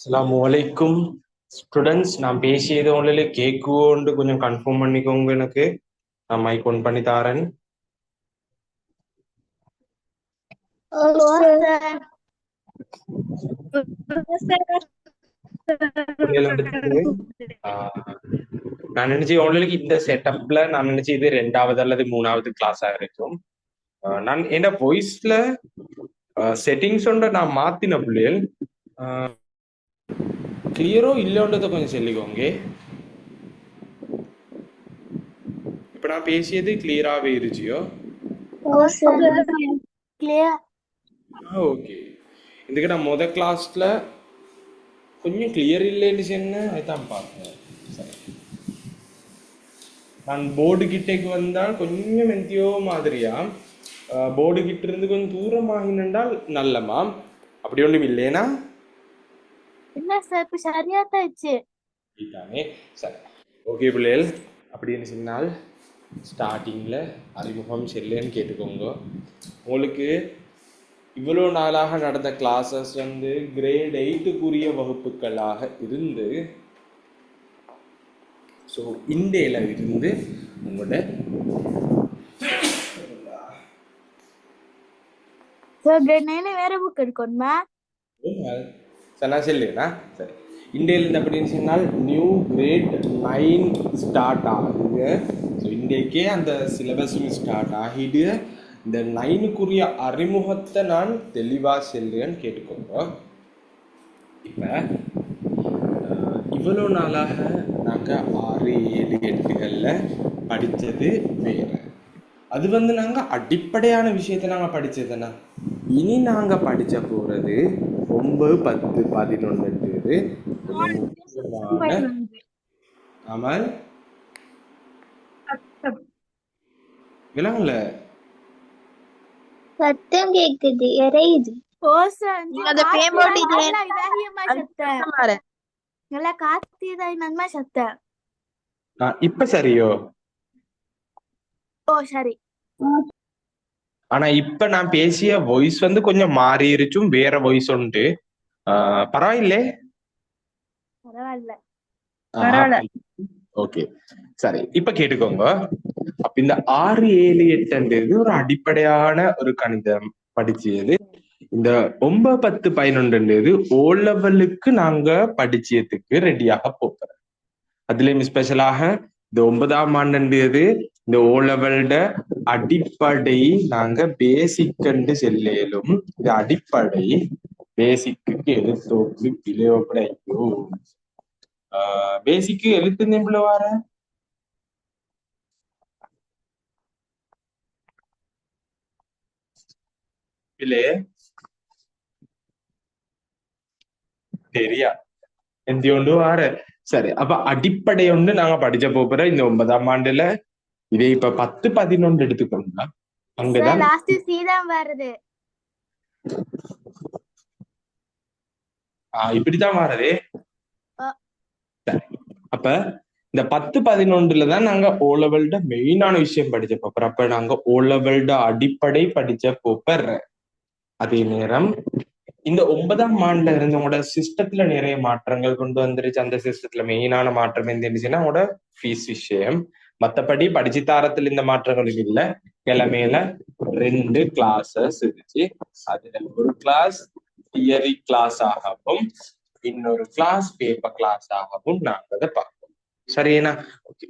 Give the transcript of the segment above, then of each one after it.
அஸ்ஸலாமு அலைக்கும் ஸ்டூடெண்ட்ஸ். நான் பேசியது உங்களுக்கு கேக்குவோன்னு கொஞ்சம் கன்ஃபார்ம் பண்ணிக்கோங்க. எனக்கு நான் மைக் ஒன் பண்ணி தாரேன். நான் நினைச்சு உங்களுக்கு இந்த செட்டப்ல நான் நினைச்சு இது 2வது அல்லது 3வது கிளாஸா இருக்கும். நான் என்ன வாய்ஸ்ல செட்டிங்ஸ் நான் மாத்தின பிள்ளைகள் கிளியரோ இல்லைன்றதை கொஞ்சம் சொல்லிக்கோங்க. இப்ப நான் பேசியது கிளியராகவே இருச்சியோ? ஓகே. இதுக்கு நான் கிளாஸ்ல கொஞ்சம் கிளியர் இல்லைன்னு சொன்ன அதுதான் பார்த்தேன். நான் போர்டு கிட்டேக்கு வந்தால் கொஞ்சம் எந்தியோ மாதிரியா போர்டு கிட்ட இருந்து கொஞ்சம் தூரமாகினால் நல்லமா. அப்படி ஒன்றும் இல்லைனா இல்ல சார், இப்ப சரியா தாச்சு. சரி, ஓகே பிள்ளைகள். அப்படின்னு சொன்னால் ஸ்டார்டிங்ல அறிமுகம் செல்லுன்னு கேட்டுக்கோங்க. உங்களுக்கு இவ்வளோ நாளாக நடந்த கிளாஸஸ் கிரேட் 8க்குரிய வகுப்புகளாக இருந்து ஸோ இந்தியில இருந்து உங்களோட வேற புக் எடுக்கணுமா? நான் சொல்லுண்ணா. சரி, இந்தியில அப்படின்னு சொன்னால் நியூ கிரேட் 9 ஸ்டார்ட் ஆகுது. ஸோ இன்றைக்கே அந்த சிலபஸும் ஸ்டார்ட் ஆகிடு. இந்த 9க்குரிய அறிமுகத்தை நான் தெளிவாக செல்லுன்னு கேட்டுக்கோங்க. இப்போ இவ்வளோ நாளாக நாங்கள் 6, 7, 8களில் படித்தது வேறு. அது நாங்கள் அடிப்படையான விஷயத்தை நாங்கள் படித்ததுன்னா இனி நாங்கள் படித்த போகிறது 9, 10, 11 ஆமால் விளங்கல. சத்தம் கேக்குது, எரையுது. இப்ப சரியோ? ஓ சரி. ஆனா இப்ப நான் பேசிய வாய்ஸ் கொஞ்சம் மாறிருச்சும், வேற வாய்ஸ் உண்டு. பரவாயில்லே? பரவாயில்ல. ஓகே சரி, இப்ப கேட்டுக்கோங்க. அப்ப இந்த 6, 7, 8 ஒரு அடிப்படையான ஒரு கணிதம் படிச்சது. இந்த 9, 10, 11 ஓ லெவலுக்கு நாங்க படிச்சதுக்கு ரெடியாக போகிறோம். அதுலயும் ஸ்பெஷலாக இந்த 9ஆம் ஆண்டு இந்த ஓ லெவல்ட அடிப்படை நாங்க பேசிக் செல்லும். இந்த அடிப்படை பேசிக்கு எழுத்தோப்பு பிழையோப்படையோ பேசிக்கு எழுத்து நிம்புல வார இல்லையே தெரியா எந்தியோண்டு வார. சரி, அப்ப அடிப்படை நாங்க படிச்ச போற இந்த 9ஆம் ஆண்டுல. இதே இப்ப 10, 11 எடுத்துக்கோங்க. அங்கதான் வருது. இப்படித்தான் மாறுது. அப்ப இந்த 10, 11 தான் நாங்க ஓ லெவல்ட மெயினான விஷயம் படிச்ச போப்பர். அப்ப நாங்க ஓ லெவல்ட அடிப்படை படிச்ச போப்பர். அதே நேரம் இந்த 9ஆம் ஆண்டுல இருந்து உங்களோட சிஸ்டத்துல நிறைய மாற்றங்கள் கொண்டு வந்துருச்சு. அந்த சிஸ்டத்துல மெயினான மாற்றம் இருந்துச்சுன்னா உங்களோட ஃபீஸ் விஷயம். மத்தபடி படிச்சு தாரத்துல இந்த மாற்றங்களும் இல்ல. கிழமையில 2 கிளாஸஸ் இருந்துச்சு. அதுல ஒரு கிளாஸ் தியரி கிளாஸ் ஆகவும் இன்னொரு கிளாஸ் பேப்பர் கிளாஸ் ஆகவும் நாங்க அதை பார்ப்போம். சரியா? ஓகே.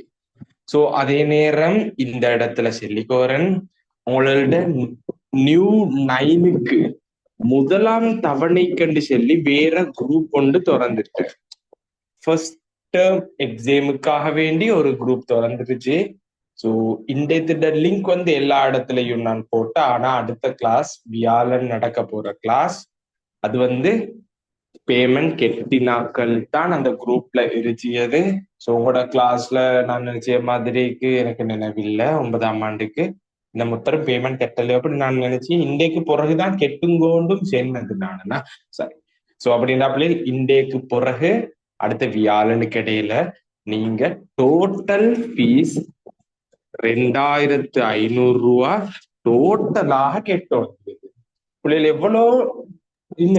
சோ அதே நேரம் இந்த இடத்துல சொல்லிக்கோரன், உங்களோட நியூ 9க்கு முதலாம் தவணை கண்டு சொல்லி வேற குரூப் கொண்டு திறந்துட்டேன். ஃபர்ஸ்ட் டேர்ம் எக்ஸாமுக்காக வேண்டி ஒரு குரூப் திறந்துருச்சு. ஸோ இந்த லிங்க் எல்லா இடத்துலயும் நான் போட்டேன். ஆனா அடுத்த கிளாஸ் வியாழன் நடக்க போற கிளாஸ் அது பேமெண்ட் கெட்டினாக்கள் தான் அந்த குரூப்ல இருச்சியது. ஸோ உங்களோட கிளாஸ்ல நான் நினைச்ச மாதிரிக்கு எனக்கு நினைவில்லை. 9ஆம் ஆண்டுக்கு இந்த முத்தரம் பேமெண்ட் கெட்டல அப்படி நான் நினைச்சு இன்றைக்கு பிறகுதான் கெட்டுங்கோண்டும் சேர்ந்தது நானுன்னா. சரி, ஸோ அப்படின்னா இன்றைக்கு பிறகு அடுத்த வியாழனுக்கு இடையில நீங்க டோட்டல் ஃபீஸ் 2500 ரூபா டோட்டலாக கெட்டோம். பிள்ளைகள் எவ்வளோ இல்ல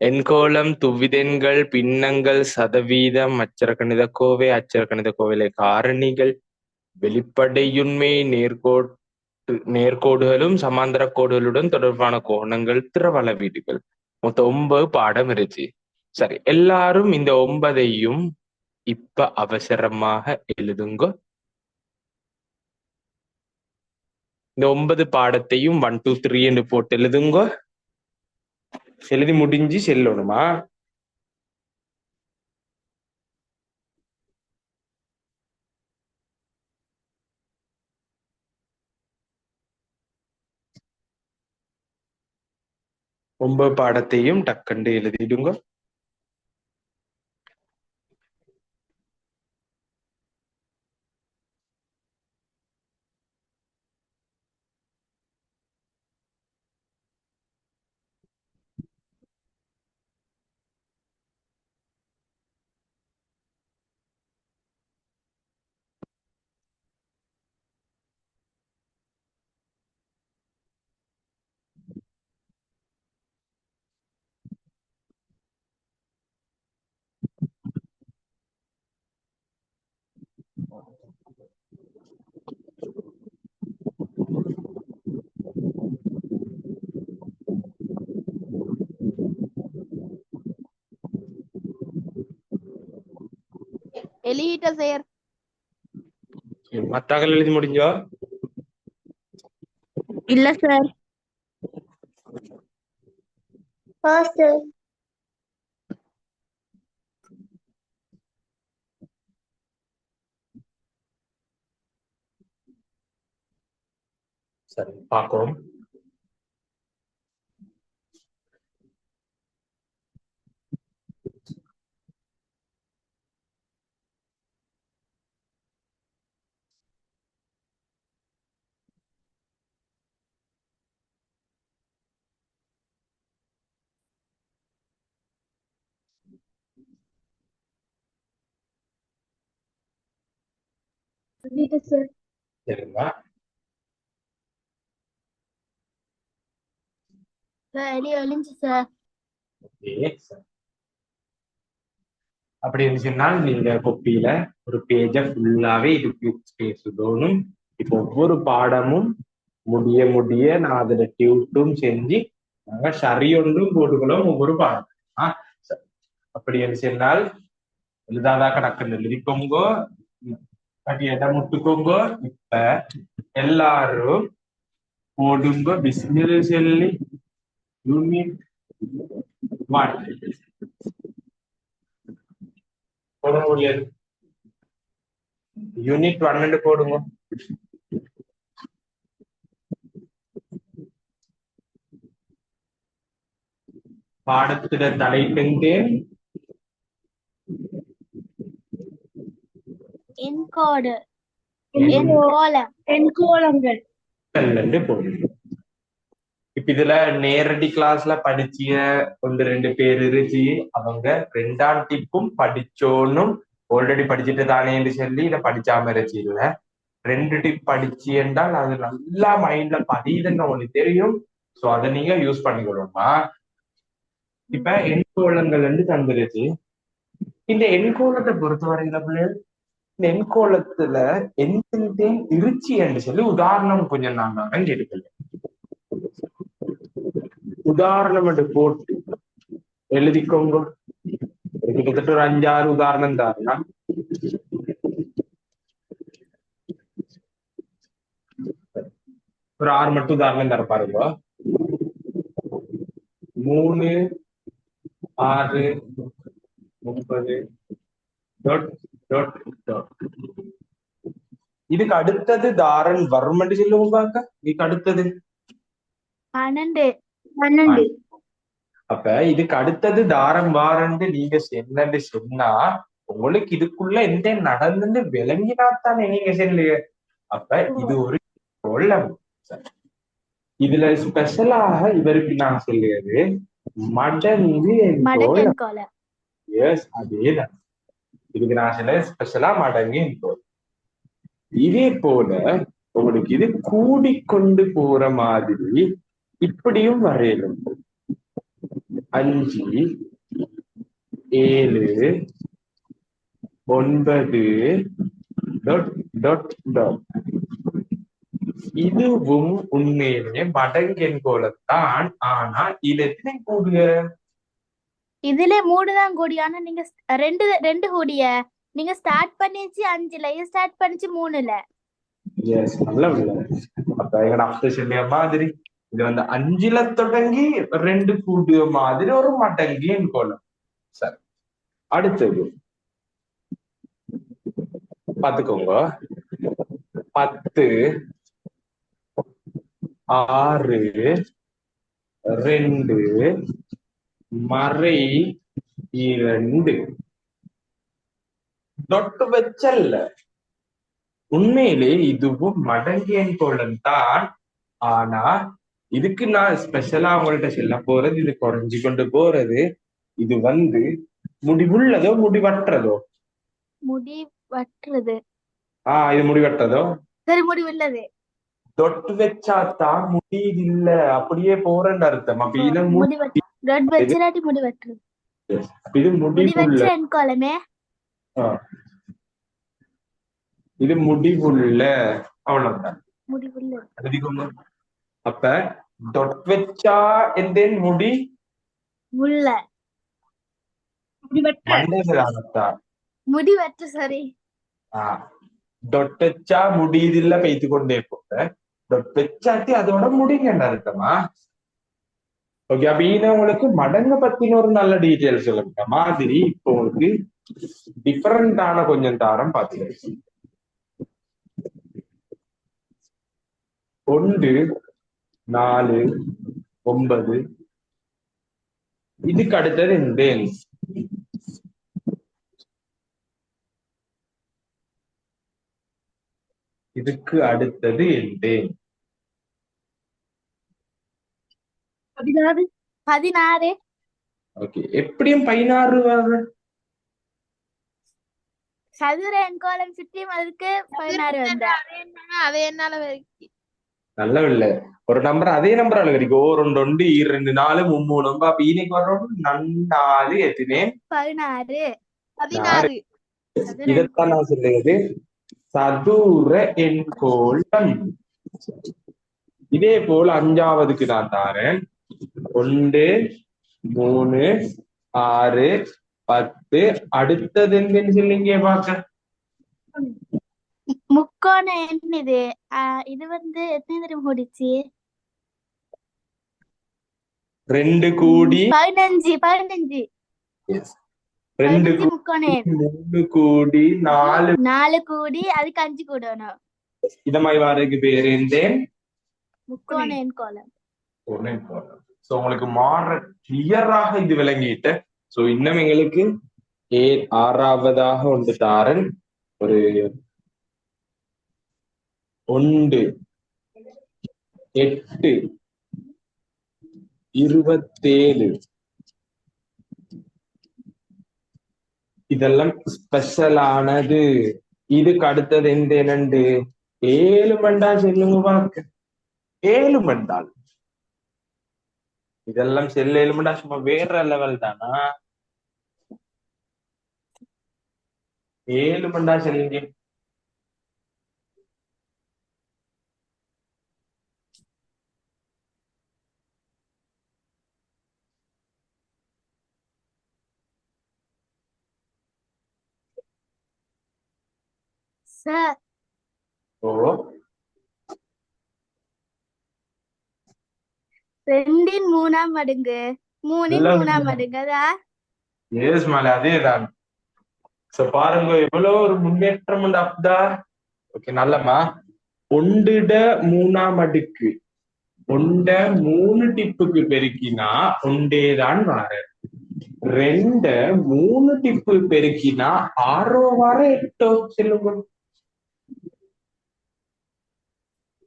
எண்கோளம், துவிதெண்கள், பின்னங்கள், சதவீதம், அச்சரக்கணித கோவை, அச்சரக்கணித கோவிலை காரணிகள், வெளிப்படையுண்மை, நேர்கோடுகளும் சமாந்தர கோடுகளுடன் தொடர்பான கோணங்கள், திறவளவீடுகள். மொத்தம் 9 பாடம் இருந்துச்சு. சரி, எல்லாரும் இந்த 9ஐயும் இப்ப அவசரமாக எழுதுங்க. இந்த 9 பாடத்தையும் 1 2 3 என்று போட்டு எழுதுங்க. எழுதி முடிஞ்சு செல்லணுமா? ஒன்பது பாடத்தையும் டக்கண்டு எழுதிடுங்க. எழுதிட்ட சார். மத்தாக்கள் எழுதி முடிஞ்சோ? இல்ல சார். சரி, பார்ப்போம். சரிங்களா? எழுந்து சார். ஓகே, சரி. அப்படி இருந்துச்சுன்னா நீங்க கொப்பியில ஒரு பேஜ ஃபுல்லாவே இதுக்கு ஸ்பேஸ் தோணும். இப்போ ஒவ்வொரு பாடமும் முடிய முடிய நான் அதுல டியூட்டும் செஞ்சு நாங்க சரியொன்றும் போட்டுக்கிறோம் ஒவ்வொரு பாடம். சரி. அப்படி சொன்னால் எழுதாதா கணக்கு எழுதிக்கோங்க, இடம் முட்டுக்கோங்க. இப்ப எல்லாரும் போடுங்க பிஸ்மில் சொல்லி யூனிட் 1 போட முடியாது. யூனிட் 1 போடுங்க. பாடத்துல தலைப்பின்றே என்கோடு, எண்கோளங்கள் போடுங்க. இப்ப இதுல நேரடி கிளாஸ்ல படிச்சிய 1 2 பேர் இருந்துச்சு. அவங்க 2ஆம் டிப்பும் படிச்சோன்னும் ஆல்ரெடி படிச்சுட்டு தானேன்னு சொல்லி இதை படிச்சாம இருந்துச்சு. இல்ல 2 டிப் படிச்சு என்றால் அது நல்லா மைண்ட்ல பதியுதுன்னு உங்களுக்கு தெரியும். சோ அதை நீங்க யூஸ் பண்ணிக்கணுமா? இப்ப எண்கோளங்கள் தந்துருச்சு. இந்த எண்கோளத்தை பொறுத்தவரையில இந்த எண்கோளத்துல எந்த இருச்சி என்று சொல்லி உதாரணம் கொஞ்சம் நாங்க எடுக்கல. உதாரணம் என்று போட்டு எழுதிக்கோங்க. கிட்டத்தட்ட ஒரு 5 6 உதாரணம் தாருனா. ஒரு 6 மட்டும் உதாரணம் தர பாருங்க. 3 6 30 இதுக்கு அடுத்தது தாரன் வர்மண்டு சொல்லுவாங்க. இதுக்கு அடுத்தது 12. அப்ப இதுக்கு அடுத்தது தாரம் வாரண்டு நீங்க என்னன்னு சொன்னா உங்களுக்கு இதுக்குள்ள எந்த நடந்துன்னு விளங்கினாத்தானே நீங்க சொல்லுங்க. அப்ப இது ஒரு கோளம். இதுல ஸ்பெஷலாக இவருக்கு நான் சொல்லுறது மடங்கு எண்கோளம். எஸ், அதேதான். இதுக்கு நான் சொல்ல ஸ்பெஷலா மடங்கு எண்கோளம். இதே போல உங்களுக்கு இது கூடிக்கொண்டு போற மாதிரி இப்படியும் வரையணும். 5 7 9 dot dot dot. இதுவும் உண்மையிலே மடங்கெண் போலத்தான். ஆனா இது எத்தனை கூடுக? இதுல 3 தான் கூடி. ஆனா நீங்க ரெண்டு ரெண்டு கூடிய நீங்க ஸ்டார்ட் பண்ணிச்சு 5ல, இது ஸ்டார்ட் பண்ணிச்சு 3ல. எஸ், நல்ல பிள்ளை. அப்ப எங்கட அப்ப சொல்லிய மாதிரி இது வந்து 5ல தொடங்கி 2 கூடிய மாதிரி ஒரு மடங்கு எண் கோலம். சரி, அடுத்தது பாத்துக்கோங்க. 10 6 2 மறை 2 தொட்டு வச்சல்ல. உண்மையிலே இதுவும் மடங்கு எண் கோலம் தான். ஆனா இதுக்கு நான் ஸ்பெஷலா அவங்கள்ட்ட சொல்ல போறது, இது குறைஞ்சு கொண்டு போறது. இது வந்து முடிவுள்ளதோ முடிவற்றதோ? முடிவற்றது. இது முடிவற்றதோ? சரி, முடிவுள்ளது. தொட்டு வச்சாத்தான் முடியுதில்ல, அப்படியே போறேன்னு அர்த்தம். அப்ப இது முடிவற்று. dot வச்சிராட்டி முடிவற்றது. இது முடிவுள்ள. முடிவற்ற எண் கோலமே. இது முடிவுள்ள, அவ்வளவுதான். முடிவுள்ளது. எழுதிக்கோங்க. அப்ப dot வச்சா எந்தேன் முடி உள்ள. மண்டேதானத்தா? முடிவற்ற. சரி. dot வச்சா முடியுதில்ல, பெய்து கொண்டே போற. dot வச்சாட்டி அதோட முடிங்கன்னு அர்த்தமா? ஓகே, அப்ப உங்களுக்கு மடங்க பத்தின ஒரு நல்ல டீட்டெயில் சொல்லுங்க மாதிரி. இப்போ உங்களுக்கு டிஃபரெண்டான கொஞ்சம் தாரம் பாத்துக்கிறேன். 1 4 9. இதுக்கு அடுத்தது இந்த இதுக்கு அடுத்தது எந்தேன்? 16. ஓகே, எப்படியும் 16 வருது. சதுர எண் கோலம் சுற்றியும் அதுக்கு 16 வந்தா. அது என்னால நல்ல இல்ல, ஒரு நம்பர் அதே நம்பர் அழுகடிக்கும். 1 2 2 4 3 நம்ப. அப்ப இன்னைக்கு வர்றோம் 4 எத்தனை? 16. 16. இதைத்தான் நான் சொல்லுகிறது சதுர எண் கோலம். இதே போல் 5வதுக்கு நான் தாரேன். 1 3 6 10. அடுத்தது என்னன்னு சொல்லிங்க பாக்க. முக்கோண எண் இது. இது வந்து எத்தனை தடவை முடிச்சு? 2 கூடி 15. 15. 2 முக்கோண எண். 3 கூடி 4. 4 கூடி அதுக்கு 5 கூடணும். இத மாதிரி வாரதுக்கு பேரு இருந்தேன் முக்கோண எண் கோலம். சோ உங்களுக்கு மாற கிளியராக இது விளங்கிட்டு. சோ இன்னும் எங்களுக்கு 6வதாக ஒன்று தாரன். ஒரு 1 8 27. இதெல்லாம் ஸ்பெஷலானது. இதுக்கு அடுத்தது எந்த என்னண்டு 7 மண்டா சொல்லுங்க பாக்க. 7 மண்டால் இதெல்லாம் செல்ல 7 மண்டா சும்மா வேற லெவல் தானா? 7 மண்டா சொல்லுங்க. சார். ஓ 2 3ஆம் மடங்கு, 3 3ஆம் மடங்கு. அதா எஸ் மாலை, அதேதான். சோ பாருங்க எவ்வளவு ஒரு முன்னேற்றம் உண்டு. அப்பதா ஓகே, நல்லம்மா. 1 3ஆம் அடுக்கு 1 3 டிப்புக்கு பெருக்கினா 1 தான் வார. 2 3 டிப்பு பெருக்கினா 6 வார 8 சொல்லுங்க.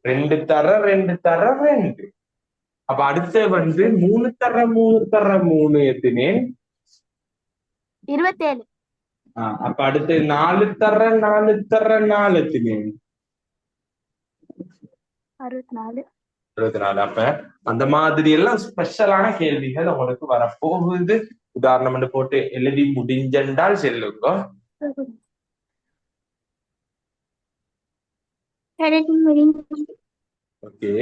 2 தர 2 தர 2. அப்ப அடுத்து வந்து 3 தர 3 தர 3 எத்தனை? 27. அப்ப அடுத்து 4 தர 4 தர 4 எத்தனை? 64. 24. அப்ப அந்த மாதிரி எல்லாம் ஸ்பெஷலான கேள்விகள் உங்களுக்கு வரப்போகுது. உதாரணம் போட்டு எழுதி முடிஞ்சென்றால் செல்லுங்க. ஓகே,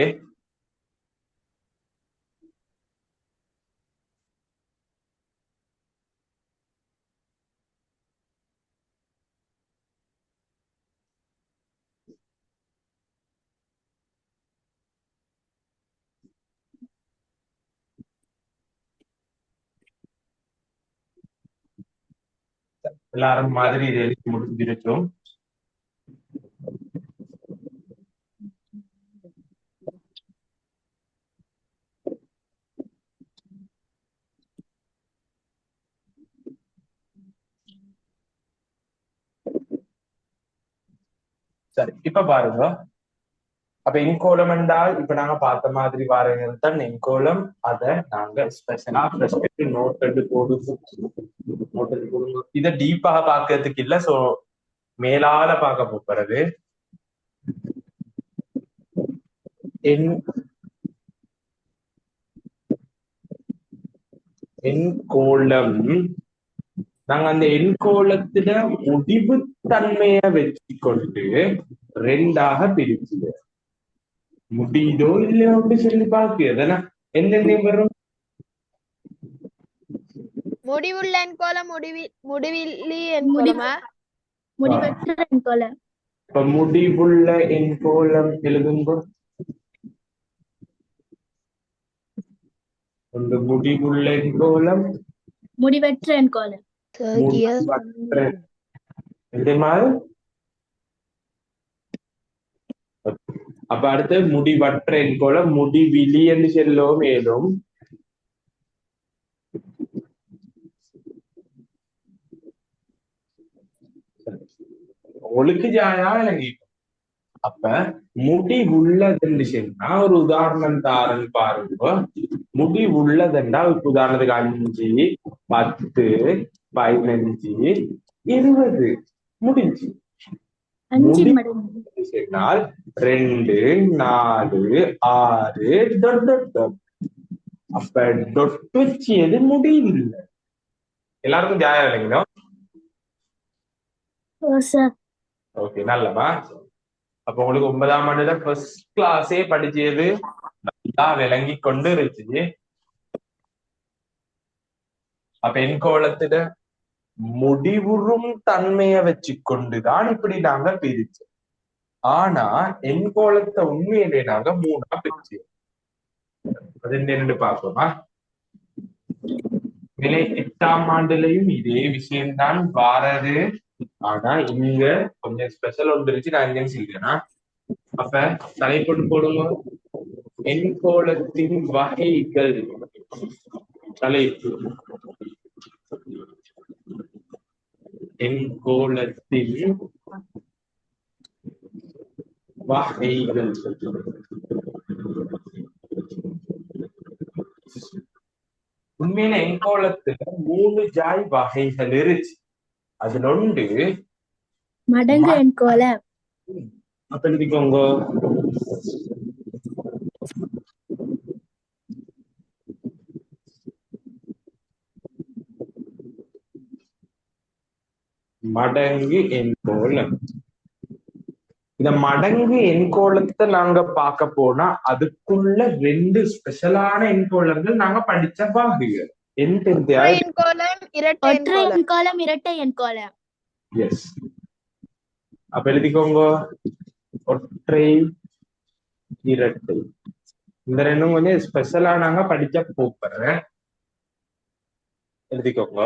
எல்லாரும் மாதிரி இது எழுதி முடிஞ்சிருக்கும். சரி, இப்ப பாருங்க. அப்ப என்கோலம் என்றால் இப்ப நாங்க பார்த்த மாதிரி வாரங்கள் தான் என்கோலம். அதை நாங்க ஸ்பெஷலா நோட் எடுத்து போடுங்க. இதை டீப்பாக பாக்குறதுக்கு இல்ல, சோ மேலால பார்க்க போறது. என்கோலம் நாங்க அந்த என்கோலத்துல முடிவு தன்மைய வச்சுக்கொண்டு 2ஆக பிரிச்சு முடியுதோ இல்லையோ அப்படி சொல்லி பாக்கு. அதெல்லாம் என்னென்ன வரும்? முடிவுள்ள எண்கோலம், முடிவில்லி எண்கோலமா? முடிவற்ற எண்கோலம். இப்ப முடிவுள்ள எண்கோலம் எழுதுங்க. ஒன்று முடிவுள்ள எண்கோலம், முடிவற்ற எண்கோலம். இதே மாதிரி. அப்ப அடுத்து முடிவற்ற எண்கோலம், முடிவிலி என்று செல்லும். மேலும் ஒழுக்கு ஜாயா எனக்கு. அப்ப முடிவுள்ளதுன்னு சொன்னா ஒரு உதாரணம் தாரன்னு பாருங்க. முடிவுள்ளதுண்டா உதாரணத்துக்கு 5, 10, 15, 20 முடிஞ்சு. சொன்னால் 2, 4, 6 அப்ப டொட்டு வச்சியது முடியல. எல்லாருக்கும் ஜாயா இல்லைங்களா? ஓகே, நல்லவா. அப்ப உங்களுக்கு 9ஆம் ஆண்டுல ஃபர்ஸ்ட் கிளாஸே படிச்சது நல்லா விளங்கி கொண்டு இருந்துச்சு. அப்ப எண்கோளத்துல முடிவுறும் தன்மைய வச்சு கொண்டுதான் இப்படி நாங்க பிரிச்சோம். ஆனா எண்கோளத்தை உண்மையிலே நாங்க 3ஆ பிரிச்சோம். அது என்னன்னு பார்ப்போமா? 8ஆம் ஆண்டுலயும் இதே விஷயம்தான் வாரது. ஆனா இங்க கொஞ்சம் ஸ்பெஷல் ஒன்று இருந்துச்சு. நான் என்னன்னு சொல்றேன்னா, அப்ப தலைப்பொண்டு போடுங்க. எண்கோளத்தின் வகைகள். தலைப்பு எண்கோளத்தின் வகைகள். உண்மையில எண்கோளத்துல 3 ஜாய் வகைகள் இருந்துச்சு. அதுல ஒன்று மடங்கு எண்கோலம். அப்ப எழுதிக்கோங்க. மடங்கு எண்கோளம். இந்த மடங்கு எண்கோளத்தை நாங்க பார்க்க போனா அதுக்குள்ள 2 ஸ்பெஷலான எண்கோளங்கள் நாங்க படிச்ச பாகுகள். ஒற்றை எண்கோலம், இரட்டை ஒற்றை எண்கோலம். எண்கோலம், இரட்டை எண்கோலம். எஸ். அப்ப எழுதிக்கோங்க. ஒற்றை, இரட்டை. இந்த ரெண்டும் கொஞ்சம் ஸ்பெஷலா நாங்க படிச்ச போறேன். எழுதிக்கோங்க.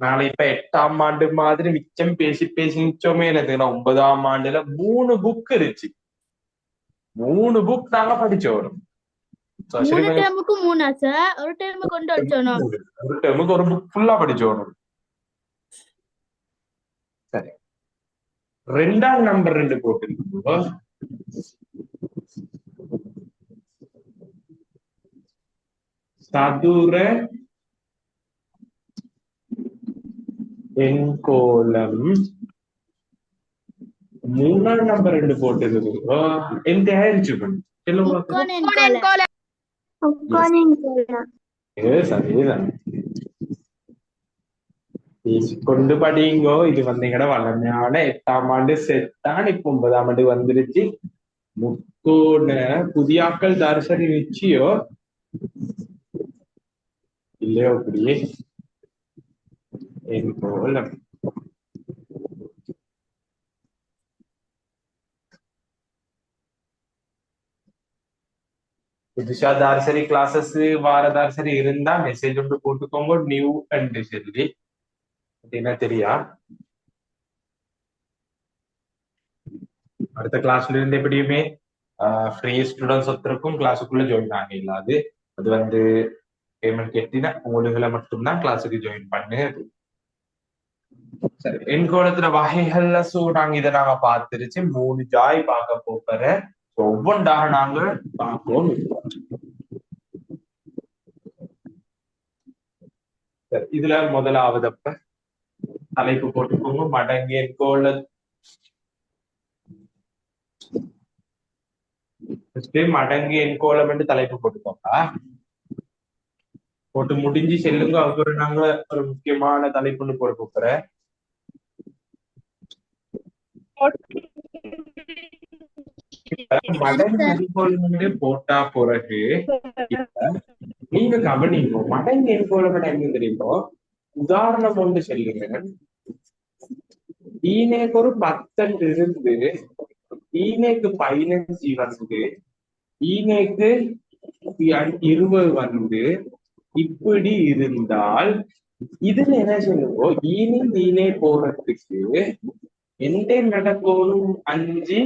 நாளை இப்ப 8ஆம் ஆண்டு மாதிரி மிச்சம் பேசி மிச்சமே எனக்கு 9ஆம் ஆண்டுல 3 புக் இருந்துச்சு. 3 புக் நாங்க படிச்சோம். 3 டேர்முக்கு 3 சார். ஒரு டேர்முக்கு கொண்டு வச்சோம். ஒரு டேர்முக்கு ஒரு புக் ஃபுல்லா படிச்சோம். சரி, 2ஆம் நம்பர் 2 போட்டு சதுர எண்கோளம் 3ஆம் நம்பர் 2 போட்டுருக்கு. எந்த ஆயிடுச்சு சொல்லுங்க. முக்கோண எண்கோளம். அதேதான் கொண்டு படிங்கோ. இது வந்தீங்கட வளமையான 8ஆம் ஆண்டு செத்தான். இப்ப 9ஆம் ஆண்டு வந்துருச்சு. முக்கோண புதியாக்கள் தரிசனி நிச்சயோ இல்லையோ அப்படியே எண்கோளம். புதுசா தார்சரி கிளாஸஸ் வார தார்சரி இருந்தா மெசேஜ் ஒன்று போட்டுக்கோங்க. நியூ அண்ட் சொல்லி அப்படின்னா தெரியா. அடுத்த கிளாஸ்ல இருந்து எப்படியுமே ஃப்ரீ ஸ்டூடெண்ட்ஸ் ஒருத்தருக்கும் கிளாஸுக்குள்ள ஜாயின் ஆக இல்லாது. அது வந்து பேமெண்ட் கட்டினா உங்களுகளை மட்டும்தான் கிளாஸுக்கு ஜாயின் பண்ணு. சரி, எண்கோணத்துல வகைகள்ல நாங்க இதை நாங்க பார்த்துருச்சு. 3 ஜாய் பார்க்க போற ஒவ்வொன்றாக நாங்க பார்ப்போம். இதுல முதலாவது அப்ப தலைப்பு போட்டுக்கோங்க. மடங்கு எண்கோள மடங்கு எண்கோளம் என்று தலைப்பு போட்டுக்கோங்க. போட்டு முடிஞ்சு செல்லுங்க. அவரு நாங்க ஒரு முக்கியமான தலைப்புன்னு போட போறேன். மடங்கு எண்கோளம் போட்டா பிறகு நீங்க கவனிங்க. மடங்கு எண்கோளம் என்ன தெரியுமோ, உதாரணம் ஒன்று சொல்லுங்க. ஈனேக்கு ஒரு 10 இருந்து ஈனேக்கு 15 வந்து ஈனேக்கு 20 வந்து இப்படி இருந்தால் இதுல என்ன சொல்லுவோம், ஈனே போறதுக்கு எந்த நடக்கணும்? 5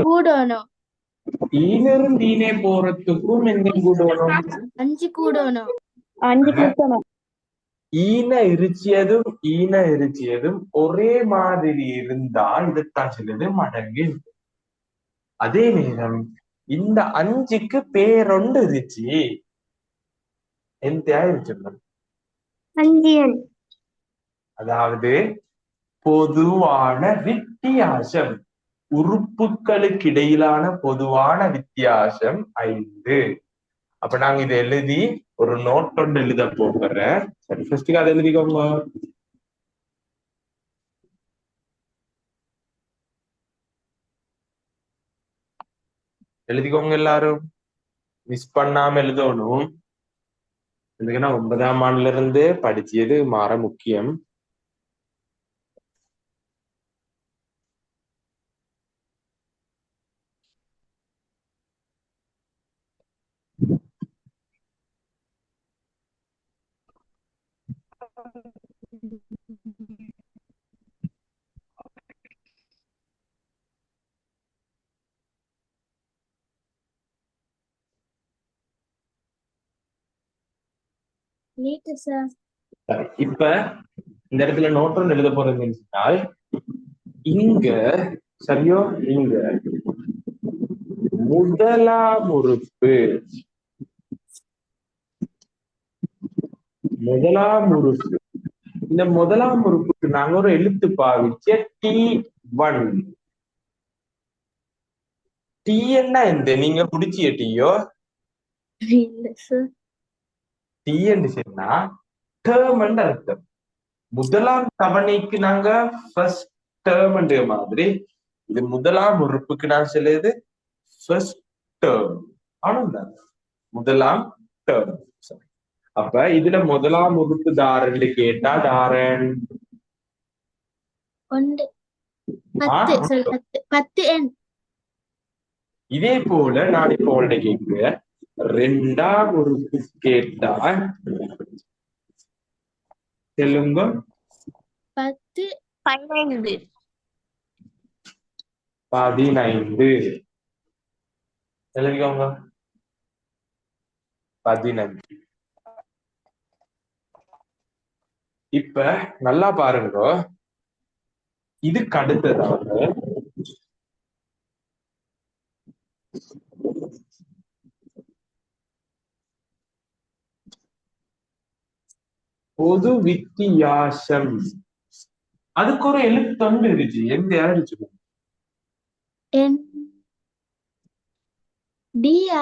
கூடணும். ஈனரும் ஈனே போறதுக்கும் எந்த கூடணும்? 5 கூடணும். ஈன இருச்சியதும் ஒரே மாதிரி இருந்தால் இதுதான் சொல்லுது மடங்கு. அதே நேரம் இந்த 5க்கு பேரொண்டு இருச்சு. எந்த அதாவது பொதுவான வித்தியாசம். உறுப்புகளுக்கு இடையிலான பொதுவான வித்தியாசம் 5. அப்ப நாங்க இதை எழுதி ஒரு நோட் ஒன்று எழுத போகிறேன். சரி, ஃபர்ஸ்ட் அதை எழுதிக்கோங்க. எழுதிக்கோங்க எல்லாரும். மிஸ் பண்ணாம எழுதணும். எதுக்குன்னா 9ஆம் ஆண்டுல இருந்து படிச்சது மாற முக்கியம். இப்ப இந்த இடத்துல நோட் ஒன்று எழுத போறதுன்னு சொன்னால், இங்க சரியோ, இங்க முதலாம் உறுப்பு இந்த முதலாம் உறுப்புக்கு நாங்க ஒரு எழுத்து பாவிச்ச T1. டி என்ன எந்த நீங்க குடிச்சிய டீயோ? டி என்று சொன்னா டேர்ம் என்று அர்த்தம். முதலாம் தவணைக்கு நாங்க ஃபர்ஸ்ட் டேர்ம் மாதிரி, இது முதலாம் உறுப்புக்கு நான் சொல்லுது ஃபர்ஸ்ட் டேர்ம். ஆனா முதலாம் டேர்ம். அப்ப இதுல முதலாம் உறுப்பு தாரன்னு கேட்டா தாரன் 10. இதே போல நான் இப்போ உங்கள்ட்ட கேட்கிறேன், 2ஆம் உறுப்பு கேட்டா சொல்லுங்க. 10 15 எழுதிக்கோங்க. 15. இப்ப நல்லா பாருங்க, இதுக்கு அடுத்ததாக பொது வித்தியாசம். அதுக்கு ஒரு எழுத்தொண்டு இருந்துச்சு. எந்த யாருச்சு என் டியா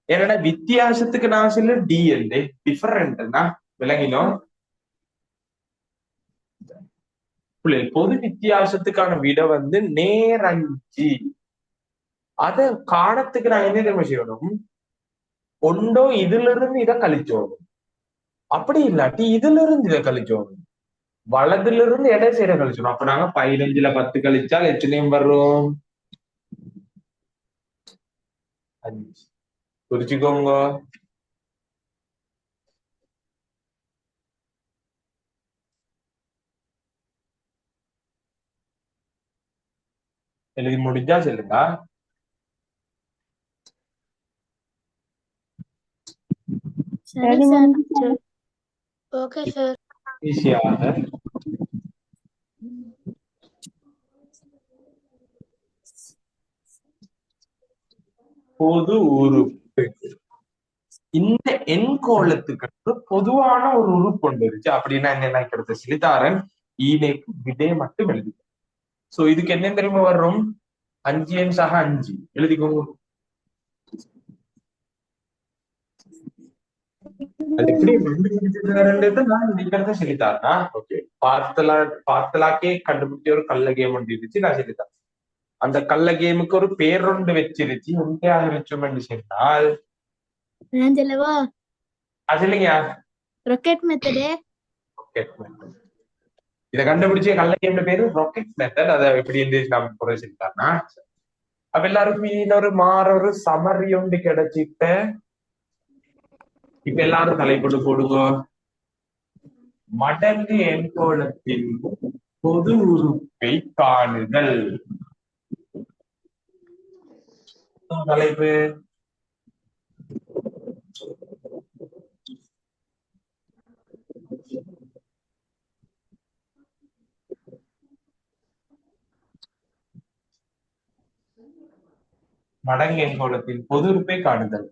என்னடா வித்தியாசத்துக்கு நான் சொல்ல டி என்று டிஃபரெண்ட்னா விளங்கினோம். பொது வித்தியாசத்துக்கான விட வந்து நேரஞ்சி. அத காணத்துக்கு நான் என்ன தெரியுமா செய்யணும்? ஒன்றோ இதுல இருந்து இதை கழிச்சோணும், அப்படி இல்லாட்டி இதுல இருந்து இதை கழிச்சோணும், வலதுல இருந்து எடை செய்யற கழிச்சோம். அப்ப நாங்க 15ல 10 கழிச்சால் எத்தனையும் வரும்? 5. குறிச்சுக்கோங்க. எழுதி முடிஞ்சா சொல்லுங்க. சரி சார். Okay sir. ஈஸியாக பொது உறுப்பு. இந்த எண்கோளத்துக்கு பொதுவான ஒரு உறுப்பு ஒன்று இருந்துச்சு. அப்படின்னா என்ன கிடைத்த சிலிதாரன் ஈனைக்கு விடை மட்டும் எழுதி. சோ இதுக்கு என்ன தெரியுமா வரும்? 5 எண் சக 5 எழுதிக்கோங்க. அது எப்படி நான் சொல்லித்தாருனா, ஓகே பார்த்தலாக்கே கண்டுபிடிச்ச ஒரு கள்ள கேம் ஒன்று இருந்துச்சு, நான் சொல்லித்தரேன். அந்த கள்ள கேமுக்கு ஒரு பேரொண்டு வச்சிருச்சு. உண்மையாக வச்சோம்னு சொன்னால் அது இல்லைங்க, ராக்கெட் மெத்தட். இத கண்டுபிடிச்ச கள்ள கேம்ல பேரு ராக்கெட் மெத்தட். அதை எப்படி இருந்துச்சு நம்ம குறை சொல்லிட்டாருன்னா, அப்ப எல்லாருக்கும் இன்னொரு ஒரு சமரி ஒன்று கிடைச்சிட்ட. இப்ப எல்லாரும் தலைப்பட்டு போடுங்க. மடங்கு எண்கோளத்தின் பொது உறுப்பை காணுதல். தலைப்பு மடங்கு எண்கோளத்தின் பொது உறுப்பை காணுதல்.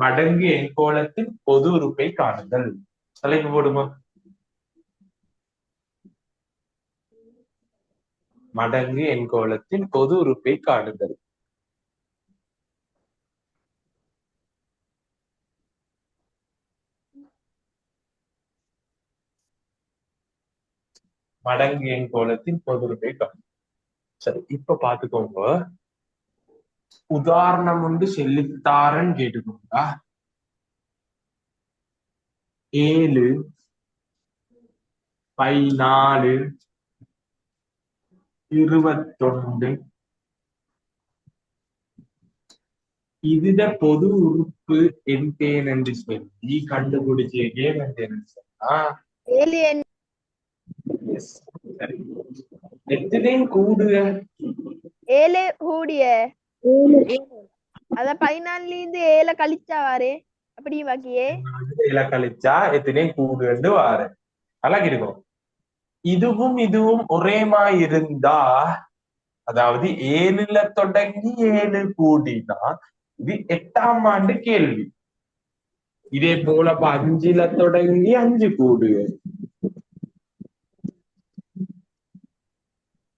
மடங்கு எண்கோளத்தின் பொது உறுப்பை காணுதல். தலைப்பு போடுமா? மடங்கு எண்கோளத்தின் பொது உறுப்பை காணுதல். மடங்கு எண்கோளத்தின் பொது உறுப்பை காணுதல். சரி, இப்ப பாத்துக்கோங்க. உதாரணம் ஒன்று சொல்லித்தாரன்னு கேட்டுக்கோங்க. 7, 14, 21 இதுட பொது உறுப்பு என்டேன் என்று சொல்லி கண்டுபிடிச்ச கேம் என்டேன் சொன்னா எத்தனையும் கூடுக 7 கூடிய அத 14ல இருந்து 7 கழிச்சா வாரே அப்படி பாக்கியே 7 கழிச்சா எத்தனையும் கூடுன்னு வாரு. அழகு இருக்கும். இதுவும் இதுவும் ஒரேமா இருந்தா, அதாவது 7ல தொடங்கி 7 கூடினா இது 8ஆம் ஆண்டு கேள்வி. இதே போல 5ல தொடங்கி 5 கூடு,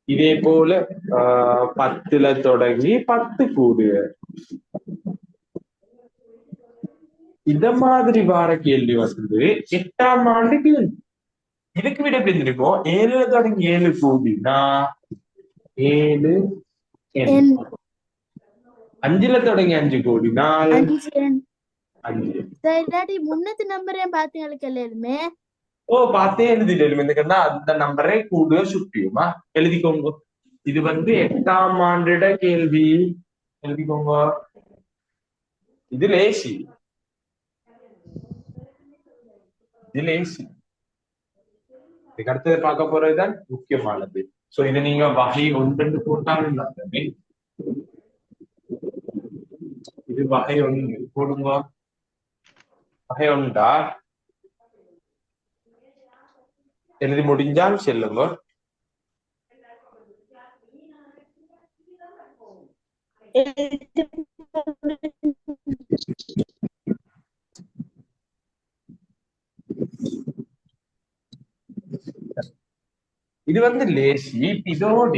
இதே போல 10ல தொடங்கி 10 கூடு. இத மாதிரி வார கேள்வி வந்து 8ஆம் ஆண்டு கேள்வி. இதுக்கு விட பிரிஞ்சிருக்கும். 7ல தொடங்கி 7 கூடினா 7 5ல தொடங்கி 5 கூடினால் 5. முன்னத்து நம்பரே பாத்தீங்களுமே. ஓ, பார்த்தே எழுதிட்டு அந்த நம்பரை கூட சுட்டியுமா எழுதிக்கோங்க. இது வந்து 8ஆம் ஆண்டிட கேள்வி. எழுதிக்கோங்க. இது லேசி, இது லேசி. இதுக்கு அடுத்தது பார்க்க போறதுதான் முக்கியமானது. சோ இதை நீங்க வகை 1 போட்டாலும் நல்லது. இது வகை 1 போடுங்க. வகை 1 எழுதி முடிஞ்சால் செல்லுங்க. இது வந்து லேசி இதோட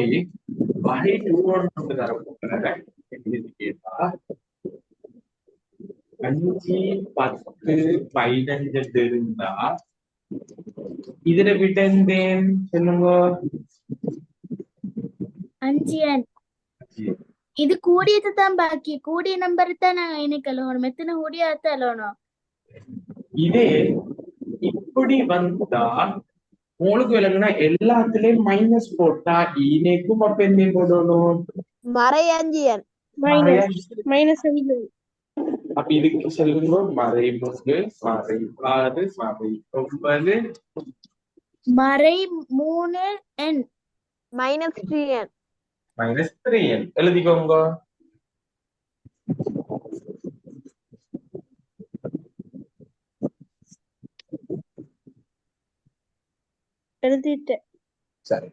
வகை 2 தரப்போகிறேன். கேட்டா 5, 10, 15 இருந்தா இதுல விட்டேன் சொல்லுங்க. 5 இது கூடியது தான் பாக்கி கூடிய நம்பர் தான் நாங்க எனக்கு அலோணும் எத்தனை கூடியாத்த அலோணும் இதே இப்படி வந்தா உங்களுக்கு விளங்குனா எல்லாத்துலயும் மைனஸ் போட்டா ஈனேக்கும் அப்ப என்ன போடணும்? மறையஞ்சியன் மைனஸ் 5. அப்ப இதுக்கு சொல்லுங்க. மறைமுக மறைவாறு மறை 9 மறை 3 n -3n -3n எழுதிக்கோங்க. எழுதிட்டேன். சரி,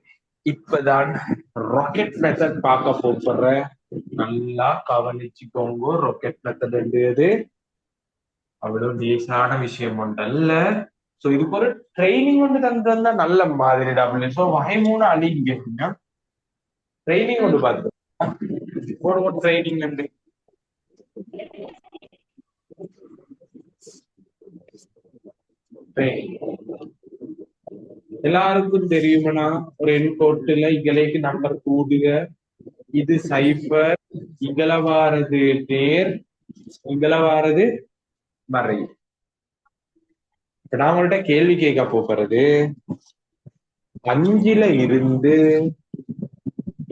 இப்பதான் ராக்கெட் மெத்தட் பார்க்க போறேன். நல்லா கவனிச்சுக்கோங்க. ராக்கெட் மெத்தட் என்றது அவ்வளவு லேசான விஷயம் ஒன்றல்ல. சோ இதுக்கு ஒரு ட்ரைனிங் ஒன்று தந்தா நல்ல மாதிரி டபுள். சோ வகை 3 அழிங்க ட்ரைனிங் ஒன்று பார்த்து ட்ரைனிங் நன்றி. எல்லாருக்கும் தெரியுமனா ஒரு என்கோட்டுல இங்கலேக்கு நம்பர் கூடுக. இது சைபர், இங்கல வாரது நேர், இங்கல வாரது மறை. இப்ப நான் உங்கள்ட்ட கேள்வி கேட்க போறது 5ல இருந்து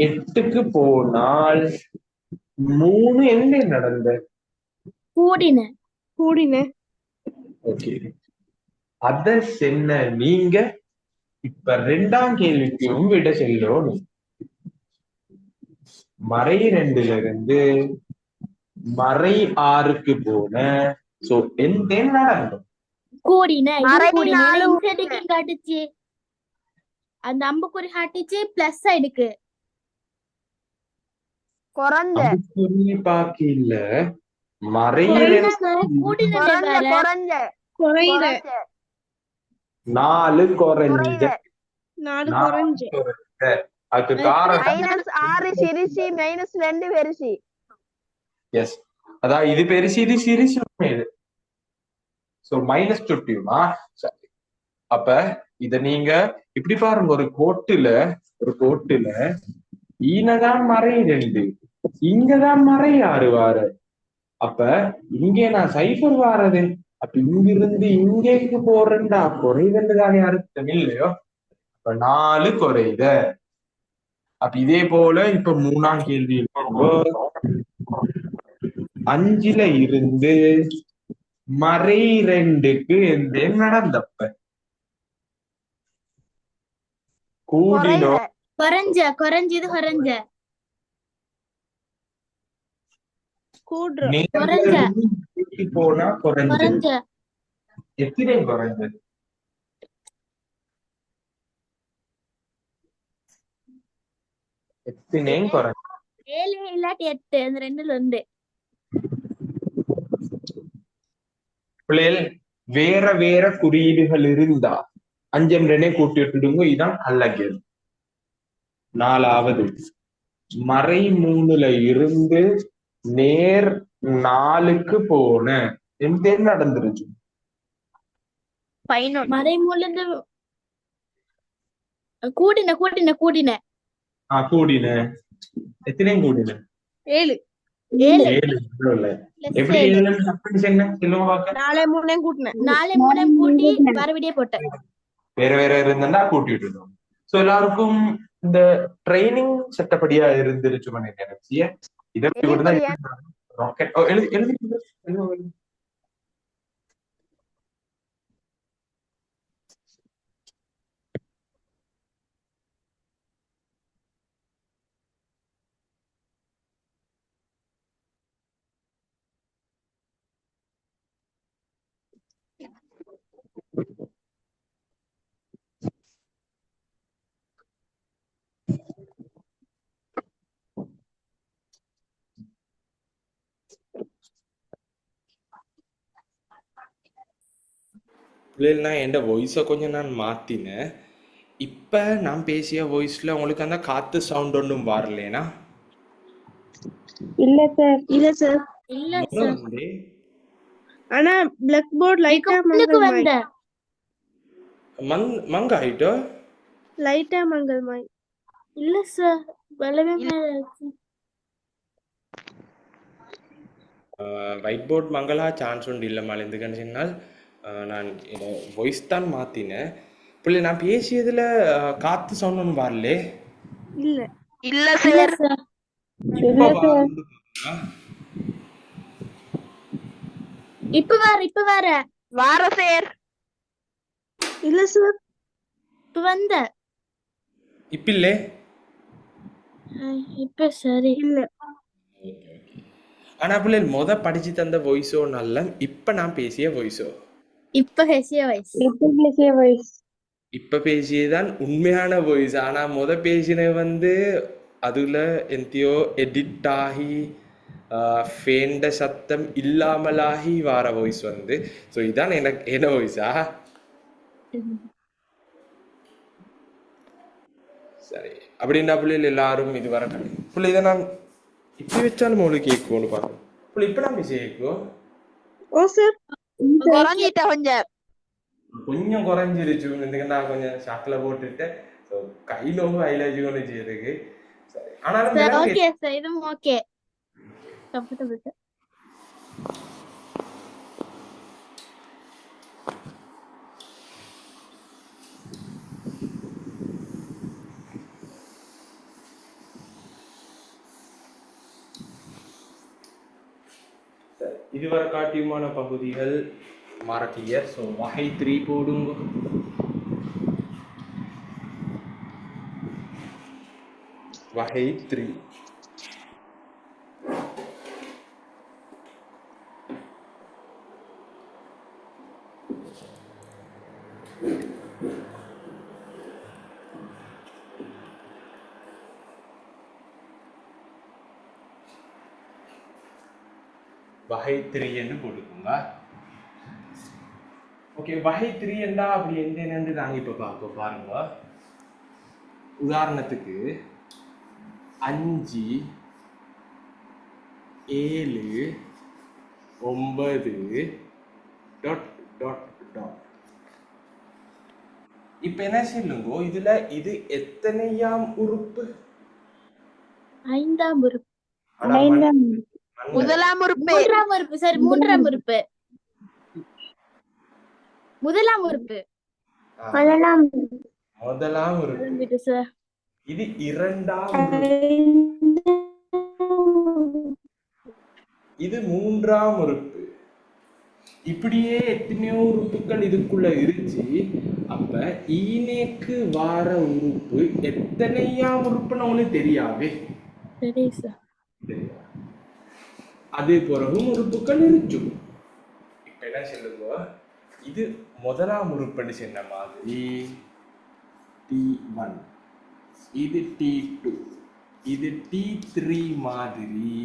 8க்கு போனால் 3 என்ன நடந்த கூடின ஓகே அத சென்ன நீங்க இப்ப 2ஆம் கேள்விக்கும் விட செல்லணும். மறை 2ல இருந்து மறை 6க்கு போன சோ எந்த நடந்தோம் கூடின இது மறை கூடின 4 இன்செட்டிக்கு காட்டுச்சு அந்த அம்புக்குறி காட்டுச்சு பிளஸ் சைடுக்கு குறைஞ்ச சொல்லி பாக்கி இல்ல. மறை கூடின குறைஞ்ச குறையிற 4 குறைஞ்ச 4 4 குறைஞ்ச. குறைஞ்ச. அதுக்கு காரணம் -6 சிரிசி -2 பெருசி. எஸ், அதான் இது பெருசு இது சிரிசு. So minus சுட்டியுமா. சரி, அப்ப இத நீங்க இப்படி பாருங்க. ஒரு கோட்டுல ஈனதான் மறை 2, இங்கதான் மறை 6 வார. அப்ப இங்கே நான் சைபர் வாரது. அப்ப இங்கிருந்து இங்கேக்கு போறேன்டா குறைதல் தானே அர்த்தம் இல்லையோ. அப்ப 4 குறைத. அப்ப இதே போல இப்ப 3ஆம் கேள்வி 5ல இருந்து மறை 2க்கு எந்த நடந்தப்ப கூடினோ குறைஞ்சது கூடுறோம். போனா குறைஞ்ச. எத்தனை குறைஞ்சது? எத்தனையும் குறைஞ்ச 7 இல்லாட்டி 8 அந்த 2ல இருந்து பிள்ளைகள் வேற வேற குறியீடுகள் இருந்தா 5 2 கூட்டி விட்டுடுங்க. இதான் அல்ல. 4வது மறை 3ல இருந்து நேர் 4க்கு போன எந்த நடந்துருச்சு? மறை 3ல இருந்து கூடின கூடின. எத்தனையும் கூடின 7 7. எப்படி 7 சொல்லுங்க பாக்க. 4 3 கூட்டினேன். 4 3 கூட்டி மறுபடியும் போட்டேன். வேற வேற இருந்தா கூட்டி விட்டுடும். சோ எல்லாருக்கும் இந்த ட்ரைனிங் சட்டப்படியா இருந்துருச்சு நினைச்சிய. இதை ராக்கெட் எழுதி இல்லைன்னா என் வாய்ஸை கொஞ்சம் நான் மாத்தினேன். இப்ப நான் பேசிய வாய்ஸ்ல உங்களுக்கு அந்த காத்து சவுண்ட் ஒன்றும் வரலனா? இல்ல சார். இல்ல சார். இல்ல முத சார். வந்து ஆனா பிளாக் போர்ட் லைட்டா உங்களுக்கு மங்கல் வந்த மங்க ஆயிட்டோ. லைட்டா மங்கல் மாய். இல்ல சார். வெள்ளவே மேல இருக்கு. ஒயிட் போர்ட் மங்களா சான்ஸ் உண்டு இல்லை மேலே எதுக்குன்னு சொன்னால் நான் வாய்ஸ் தான் மாத்தினேன். பிள்ளை நான் பேசியதுல காத்து சவுண்ட் ஒன்றும் வரலே. இல்ல. இல்ல இல்ல சார். சார். இப்ப வாருண்டு பாருங்க. இப்ப வர வார சார். இல்ல சார். இப்ப வந்த இப்ப இல்லே. இப்ப சரி. இல்ல. ஆனா பிள்ளை முத படிச்சு தந்த வாய்ஸோ நல்ல, இப்ப நான் பேசிய வாய்ஸோ? இப்ப ஹெசிய வயசு. இப்ப பேசிய வாய்ஸ். இப்ப பேசியதான் உண்மையான வாய்ஸ். ஆனா முத பேசின வந்து அதுல எந்தியோ எடிட் ஆகி ஃபேண்ட சத்தம் இல்லாமலாகி வார வாய்ஸ் வந்து. ஸோ இதான் எனக்கு என்ன வாய்ஸா? சரி, அப்படின்னா பிள்ளைகள் எல்லாரும் இது வர பிள்ளை இதை நான் இப்படி வச்சாலும் உங்களுக்கு கேட்கும்னு பார்க்கணும். பிள்ளை இப்ப நான் பேசி கேட்கும். ஓ சார். குறைஞ்சிட்ட கொஞ்சம். கொஞ்சம் குறைஞ்சிருச்சு. நான் கொஞ்சம் ஷாக்கில் போட்டுட்டு கை நோவு ஐலாஜி கொண்டு செய்யறதுக்கு. சரி, ஆனாலும் சார் ஓகே சார். இதுவும் ஓகே. Comfortable sir. இதுவரை காட்டியுமான பகுதிகள் மறக்கிய. ஸோ வகை 3 போடுங்க. வகை 3 வகை 3 என்று போட்டுக்கோங்க. ஓகே, வகை 3 என்றா அப்படி என்னன்னு நாங்க இப்ப பார்க்க பாருங்க. உதாரணத்துக்கு 5 7 9 டாட் டாட் டாட். இப்ப என்ன சொல்லுங்க, இதுல இது எத்தனையாம் உறுப்பு? 5ஆம் உறுப்பு. முதலாம் உறுப்பு. 3ஆம் உறுப்பு. சரி, 3ஆம் உறுப்பு. முதலாம் உறுப்பு. முதலாம் உறுப்பு. சார் இது 2ஆம் உறுப்பு. இது 3ஆம் உறுப்பு. இப்படியே எத்தனையோ உறுப்புகள் இதுக்குள்ள இருந்துச்சு. அப்ப ஈனேக்கு வார உறுப்பு எத்தனையாம் உறுப்புன்னு உங்களுக்கு தெரியாவே. சரி சார். அதே பிறகும் உறுப்புகள் இருந்துச்சு. இப்ப என்ன சொல்லுங்க, இது முதலாம் உறுப்புன்னு சொன்ன மாதிரி T1, இது T2, இது T3 மாதிரி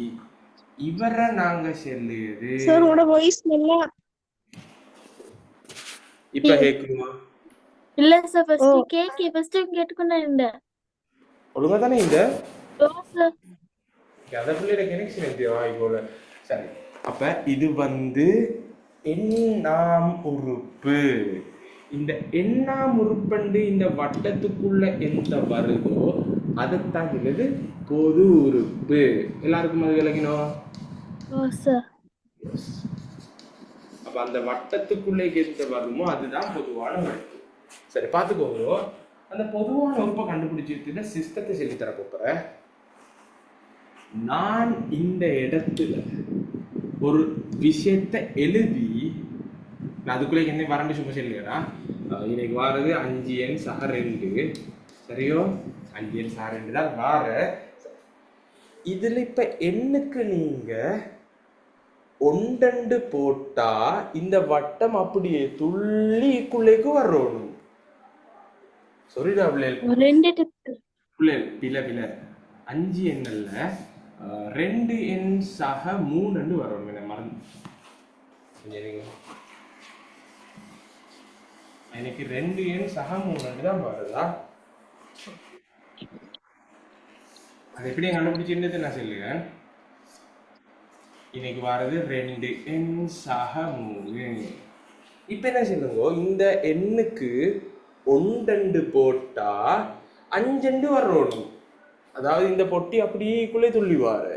இவரை நாங்க சொல்லுது. சார் உங்களோட வாய்ஸ் நல்லா. இப்ப கேக்குமா? இல்ல சார். ஃபர்ஸ்ட் கேட்டுக்கொண்டே இருந்தேன். ஒழுங்கா தானே இந்த சார் அதை பிள்ளைட கனெக்ஷன் எப்படியா போல. சரி, அப்ப இது வந்து எண்ணாம் உறுப்பு. இந்த எண்ணாம் உறுப்பண்டு இந்த வட்டத்துக்குள்ள எந்த வருதோ அதைத்தான் சொல்லுது பொது உறுப்பு. எல்லாருக்கும் அது விளங்கினோம்? அப்ப அந்த வட்டத்துக்குள்ளே எந்த வருமோ அதுதான் பொதுவான உறுப்பு. சரி, பார்த்துக்கோங்க. அந்த பொதுவான உறுப்பை கண்டுபிடிச்சிட்டு சிஸ்டத்தை சொல்லி தர போறேன். நான் இந்த இடத்துல ஒரு விஷயத்தை எழுதி, நான் அதுக்குள்ளே என்ன வரண்டு சும்மா சொல்லியா, இன்னைக்கு வாரது 5n-2 சரியோ? 5n-2 தான் வார. இதுல இப்ப எண்ணுக்கு நீங்க 1 போட்டா இந்த வட்டம் அப்படியே துள்ளிக்குள்ளேக்கு வரணும். சொல்லிடா பிள்ளைகள். பிள்ளை 5n அல்ல, 2n-3 வரணும். மறந்து எனக்கு 2 எண் சக 3 தான் வருதா? அது எப்படி கண்டுபிடிச்சிருந்தது நான் சொல்லுவேன். இன்னைக்கு வர்றது 2 எண் சக 3. இப்ப என்ன சொல்லுங்க, இந்த எண்ணுக்கு 1 போட்டா 5 வரணும். அதாவது இந்த பொட்டி அப்படியே துள்ளிவாரு.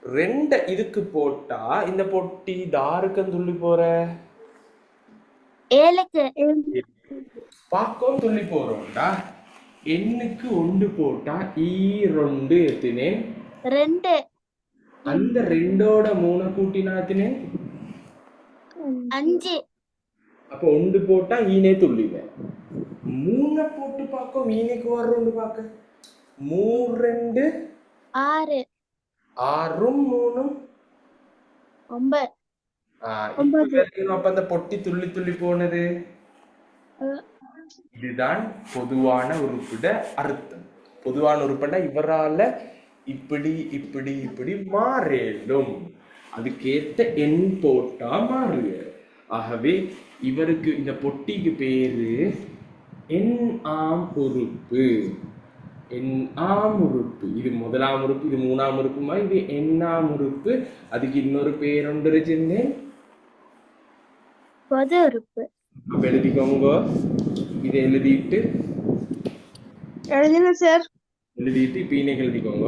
2 இதுக்கு போட்டா இந்த பொட்டி தாருக்கம் துள்ளி போற 7க்கு பாக்கம் துள்ளி போறோம்டா. எண்ணுக்கு 1 போட்டா 2 எத்தினேன் 2 அந்த 2ஓட 3 கூட்டினா எத்தினேன் 5 அப்ப 1 போட்டா ஈனே துள்ளிவேன். 3 போட்டு பாக்கம் ஈனைக்கு வர்றோண்டு பாக்க 3 2 6 6 3 9 அப்ப அந்த பொட்டி துள்ளி துள்ளி போனது. இதுதான் பொதுவான உறுப்பிட அர்த்தம். பொதுவான உறுப்பிட இவரால இப்படி இப்படி இப்படி மாறேடும். அதுக்கேத்த எண் போட்டா மாறுக. ஆகவே இவருக்கு இந்த பொட்டிக்கு பேரு எண் ஆம் உறுப்பு. எண் ஆம் உறுப்பு. இது முதலாம் உறுப்பு, இது 3ஆம் உறுப்புமா, இது எண்ணாம் உறுப்பு. அதுக்கு இன்னொரு பேர் ஒன்று இருந்தேன், பொது உறுப்பு. அப்ப எழுதிக்கோங்க. இதை எழுதிட்டு சார் இப்ப இன்னைக்கு எழுதிக்கோங்க.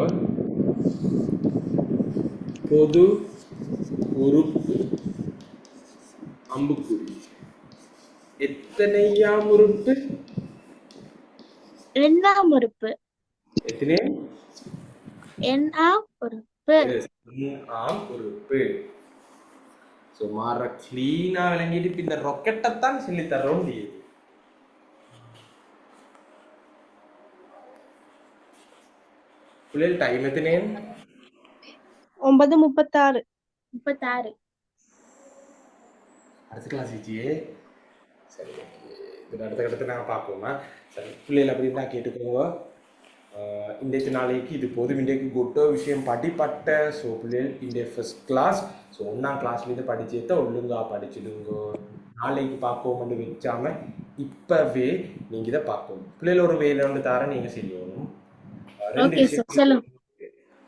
பொது உறுப்பு அம்புக்குறி. எத்தனையாம் உறுப்பு? எண்ணாம் உறுப்பு. எத்தனை? எண்ணாம் உறுப்பு. ஆம் உறுப்பு. சோ மாற கிளீனா விளங்கிட்டு இந்த ராக்கெட்டை தான் சொல்லி தரோம். பிள்ளைகள் டைம் எத்தனை? 9:36. அடுத்த கிளாஸ் ஆச்சியே. சரி, இது அடுத்த கட்டத்தை நாங்கள் பார்ப்போமா? சரி, பிள்ளைகள் அப்படி தான் கேட்டுக்கோங்க. இன்றைக்கு நாளைக்கு இது போதும். இன்றைக்கு கொட்ட விஷயம் படிப்பட்ட. ஸோ பிள்ளைகள் இன்றைய ஃபர்ஸ்ட் கிளாஸ். ஸோ 1ஆம் கிளாஸ்லேருந்து படிச்சேத்த ஒழுங்கா படிச்சிடுங்க. நாளைக்கு பார்ப்போம்னு வச்சாம இப்பவே நீங்க இதை பார்க்கணும். பிள்ளைகள் ஒரு வேலை ஒன்று தர நீங்க செய்யணும். 2 விஷயம்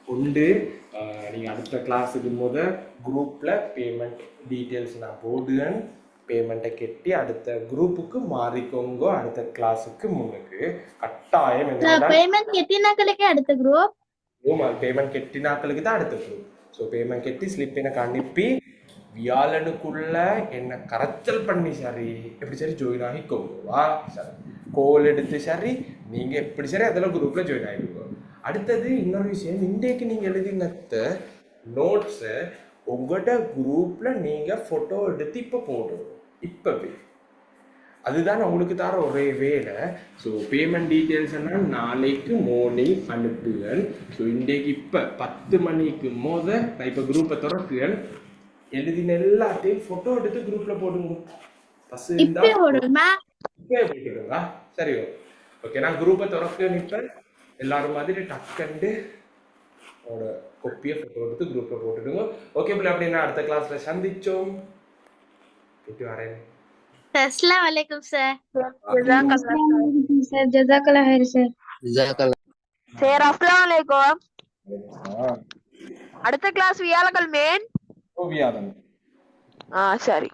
உண்டு. நீங்க அடுத்த கிளாஸுக்கு குரூப்ல பேமெண்ட் டீட்டெயில்ஸ் நான் போடுவேன். பேமெண்ட்டை கெட்டி அடுத்த குரூப்புக்கு மாறிக்கோங்க. அடுத்த கிளாஸுக்கு முன்னுக்கு கட்டாயம் பேமெண்ட் கெட்டினாக்களுக்கு அடுத்த குரூப். பேமெண்ட் கெட்டினாக்களுக்கு தான் அடுத்த குரூப். ஸோ பேமெண்ட் கெட்டி ஸ்லிப் எனக்கு அனுப்பி வியாழனுக்குள்ள என்ன கரைச்சல் பண்ணி சரி எப்படி சரி ஜாயின் ஆகிக்கோங்கவா. சரி, கோல் எடுத்து சரி நீங்க எப்படி சரி அதெல்லாம் குரூப்ல ஜாயின் ஆகிடுங்க. அடுத்தது இன்னொரு விஷயம், இன்றைக்கு நீங்க எழுதின நோட்ஸை உங்களோட குரூப்ல நீங்க போட்டோ எடுத்து இப்ப போடணும். இப்பவே அதுதான் உங்களுக்கு தர ஒரே வேலை. ஸோ பேமெண்ட் டீட்டெயில்ஸ் எல்லாம் நாளைக்கு மார்னிங் அனுப்புவேன். ஸோ இன்றைக்கு இப்போ 10 மணிக்கு நான் இப்போ குரூப்பை திறக்குவேன். எழுதின எல்லாத்தையும் போட்டோ எடுத்து குரூப்ல போடுங்க. போட்டுடுங்க. சரி, ஓகே. நான் குரூப்பை திறக்குவேன். இப்போ எல்லாரும் மாதிரி டக்கண்டு கொப்பியை போட்டோ எடுத்து குரூப்ல போட்டுடுங்க. ஓகே பிள்ளை, அப்படின்னா அடுத்த கிளாஸ்ல சந்திச்சோம். போயிட்டு வரேன். அஸ்ஸலாமு அலைக்கும் சார். ஜஸாக்கல்லாஹ் ஹைர் சார். சரி, அஸ்ஸலாமு அலைக்கும். அடுத்த கிளாஸ் வியாழக்கிழமை. வியாழன். சரி.